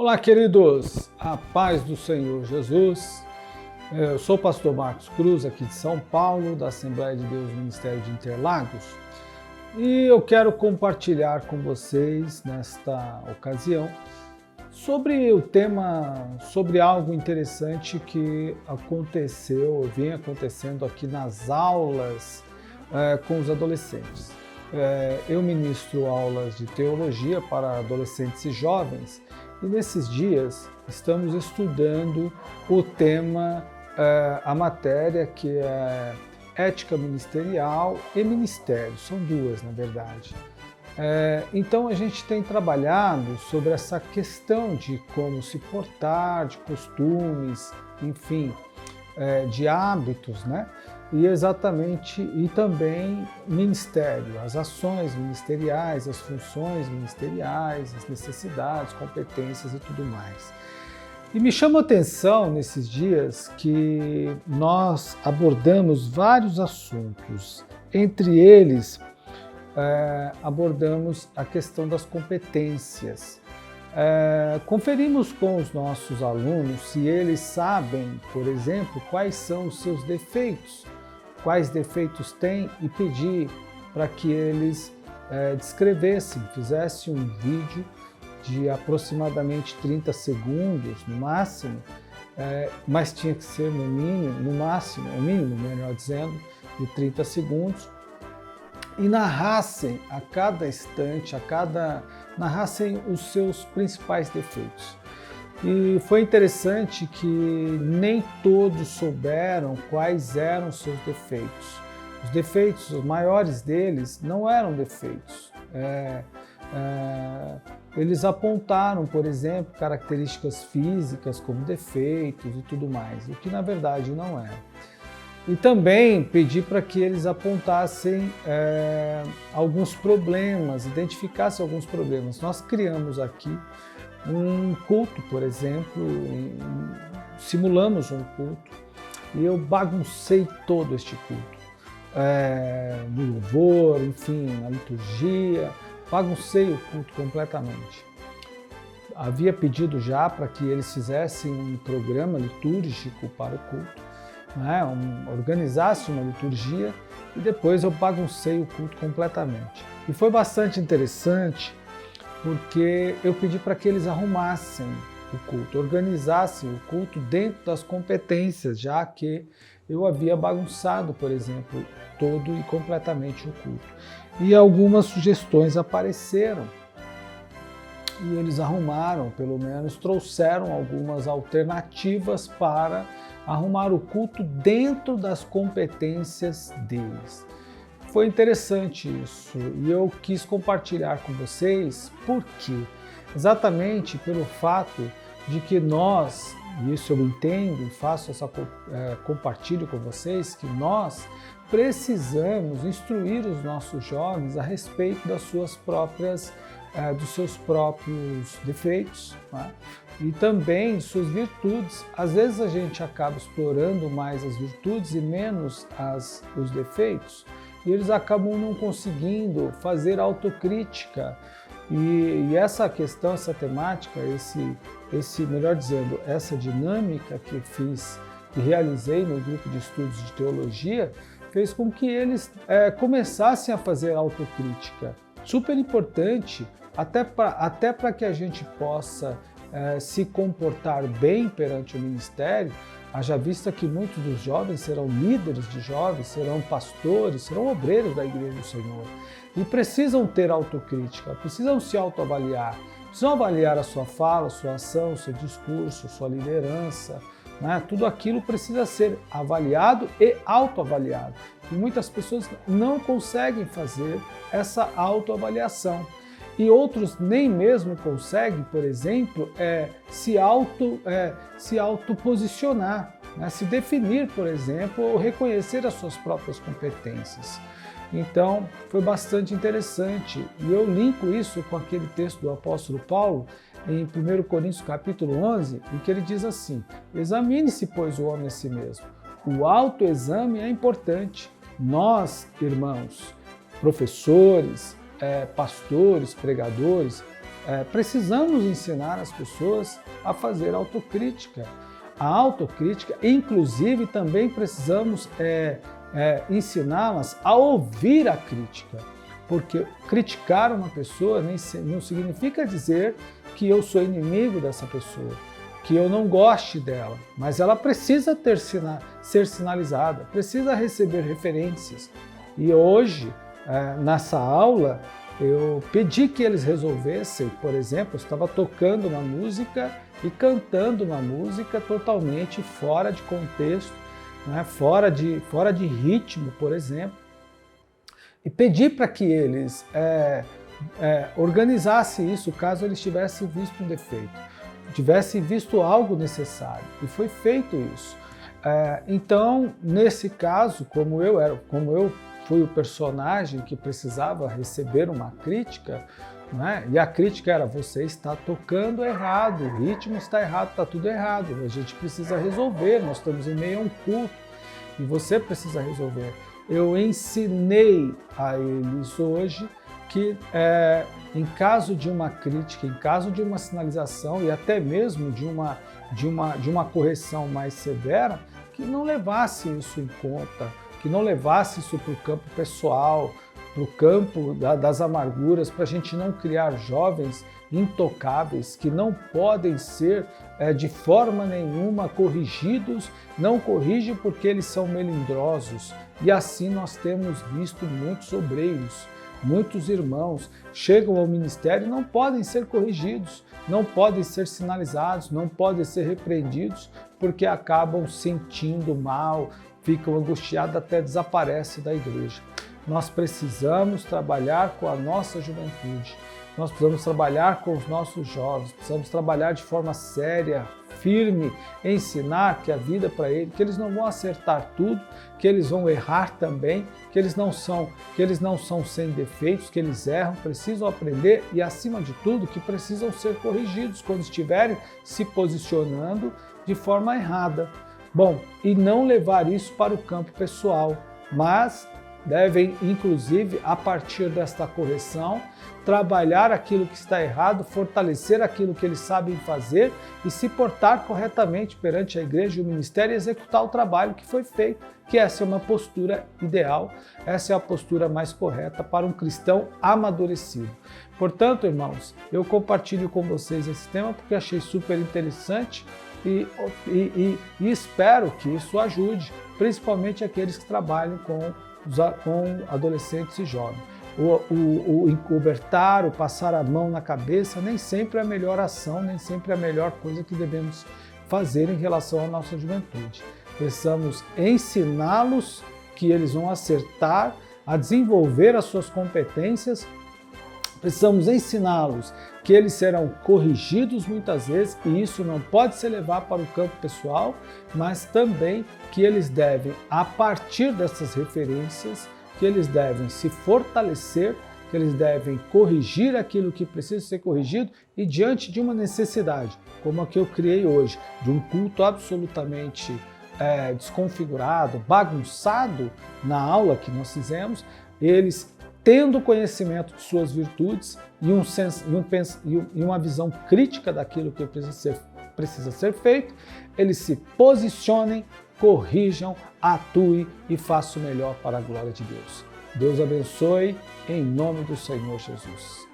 Olá, queridos, a paz do Senhor Jesus. Eu sou o pastor Marcos Cruz, aqui de São Paulo, da Assembleia de Deus Ministério de Interlagos, e eu quero compartilhar com vocês, nesta ocasião, sobre algo interessante que vem acontecendo aqui nas aulas com os adolescentes. Eu ministro aulas de teologia para adolescentes e jovens, e nesses dias estamos estudando o tema, a matéria que é ética ministerial e ministério, são duas na verdade. Então a gente tem trabalhado sobre essa questão de como se portar, de costumes, enfim, de hábitos, né? E também ministério, as ações ministeriais, as funções ministeriais, as necessidades, competências e tudo mais. E me chama a atenção nesses dias que nós abordamos vários assuntos, entre eles abordamos a questão das competências. Conferimos com os nossos alunos se eles sabem, por exemplo, quais são os seus defeitos, quais defeitos têm, e pedi para que eles descrevessem, fizessem um vídeo de aproximadamente 30 segundos no máximo, mas tinha que ser no mínimo, melhor dizendo, de 30 segundos, e narrassem a cada instante, narrassem os seus principais defeitos. E foi interessante que nem todos souberam quais eram os seus defeitos. Os defeitos, os maiores deles, não eram defeitos. Eles apontaram, por exemplo, características físicas como defeitos e tudo mais, o que na verdade não é. E também pedi para que eles apontassem alguns problemas, identificassem alguns problemas. Nós criamos aqui um culto, por exemplo, simulamos um culto e eu baguncei todo este culto. No louvor, enfim, na liturgia, baguncei o culto completamente. Havia pedido já para que eles fizessem um programa litúrgico para o culto, né? Organizasse uma liturgia, e depois eu baguncei o culto completamente. E foi bastante interessante, porque eu pedi para que eles arrumassem o culto, organizassem o culto dentro das competências, já que eu havia bagunçado, por exemplo, todo e completamente o culto. E algumas sugestões apareceram, e eles arrumaram, pelo menos trouxeram algumas alternativas para arrumar o culto dentro das competências deles. Foi interessante isso, e eu quis compartilhar com vocês. Por quê? Exatamente pelo fato de que nós, e isso eu entendo e compartilho com vocês, que nós precisamos instruir os nossos jovens a respeito dos seus próprios defeitos, né? E também suas virtudes. Às vezes a gente acaba explorando mais as virtudes e menos os defeitos, e eles acabam não conseguindo fazer autocrítica. E essa questão, essa temática, melhor dizendo, essa dinâmica que realizei no grupo de estudos de teologia, fez com que eles começassem a fazer autocrítica. Super importante, até para que a gente possa se comportar bem perante o ministério, haja vista que muitos dos jovens serão líderes de jovens, serão pastores, serão obreiros da Igreja do Senhor, e precisam ter autocrítica, precisam se autoavaliar, precisam avaliar a sua fala, a sua ação, o seu discurso, a sua liderança, né? Tudo aquilo precisa ser avaliado e autoavaliado, e muitas pessoas não conseguem fazer essa autoavaliação. E outros nem mesmo conseguem, por exemplo, se autoposicionar, né? Se definir, por exemplo, ou reconhecer as suas próprias competências. Então, foi bastante interessante, e eu linko isso com aquele texto do apóstolo Paulo, em 1 Coríntios capítulo 11, em que ele diz assim: examine-se, pois, o homem a si mesmo. O autoexame é importante. Nós, irmãos, professores, pastores, pregadores, precisamos ensinar as pessoas a fazer autocrítica. A autocrítica, inclusive, também precisamos ensiná-las a ouvir a crítica, porque criticar uma pessoa não significa dizer que eu sou inimigo dessa pessoa, que eu não goste dela, mas ela precisa ser sinalizada, precisa receber referências. E hoje, nessa aula, eu pedi que eles resolvessem, por exemplo, eu estava tocando uma música e cantando uma música totalmente fora de contexto, né? fora de ritmo, por exemplo, e pedi para que eles organizassem isso caso eles tivessem visto um defeito, tivessem visto algo necessário, e foi feito isso. Então, nesse caso, como eu fui o personagem que precisava receber uma crítica, né? E a crítica era: você está tocando errado, o ritmo está errado, está tudo errado, a gente precisa resolver, nós estamos em meio a um culto e você precisa resolver. Eu ensinei a eles hoje que em caso de uma crítica, em caso de uma sinalização e até mesmo de uma correção mais severa, que não levasse isso em conta, que não levasse isso para o campo pessoal, para o campo das amarguras, para a gente não criar jovens intocáveis que não podem ser de forma nenhuma corrigidos, não corrigem porque eles são melindrosos. E assim nós temos visto muitos obreiros, muitos irmãos chegam ao ministério e não podem ser corrigidos, não podem ser sinalizados, não podem ser repreendidos, porque acabam sentindo mal, ficam angustiados, até desaparecem da igreja. Nós precisamos trabalhar com a nossa juventude, nós precisamos trabalhar com os nossos jovens, precisamos trabalhar de forma séria, firme, ensinar que a vida para eles, que eles não vão acertar tudo, que eles vão errar também, que eles não são sem defeitos, que eles erram, precisam aprender e, acima de tudo, que precisam ser corrigidos quando estiverem se posicionando de forma errada. Bom, e não levar isso para o campo pessoal, mas devem, inclusive, a partir desta correção, trabalhar aquilo que está errado, fortalecer aquilo que eles sabem fazer e se portar corretamente perante a igreja e o ministério e executar o trabalho que foi feito, que essa é uma postura ideal, essa é a postura mais correta para um cristão amadurecido. Portanto, irmãos, eu compartilho com vocês esse tema porque achei super interessante e espero que isso ajude, principalmente aqueles que trabalham com adolescentes e jovens. O encobertar, o passar a mão na cabeça, nem sempre é a melhor ação, nem sempre é a melhor coisa que devemos fazer em relação à nossa juventude. Precisamos ensiná-los que eles vão acertar, a desenvolver as suas competências. Precisamos ensiná-los que eles serão corrigidos muitas vezes, e isso não pode ser levado para o campo pessoal, mas também que eles devem, a partir dessas referências, que eles devem se fortalecer, que eles devem corrigir aquilo que precisa ser corrigido e diante de uma necessidade, como a que eu criei hoje, de um culto absolutamente desconfigurado, bagunçado na aula que nós fizemos, eles tendo conhecimento de suas virtudes e uma visão crítica daquilo que precisa ser feito, eles se posicionem, corrijam, atuem e façam o melhor para a glória de Deus. Deus abençoe, em nome do Senhor Jesus.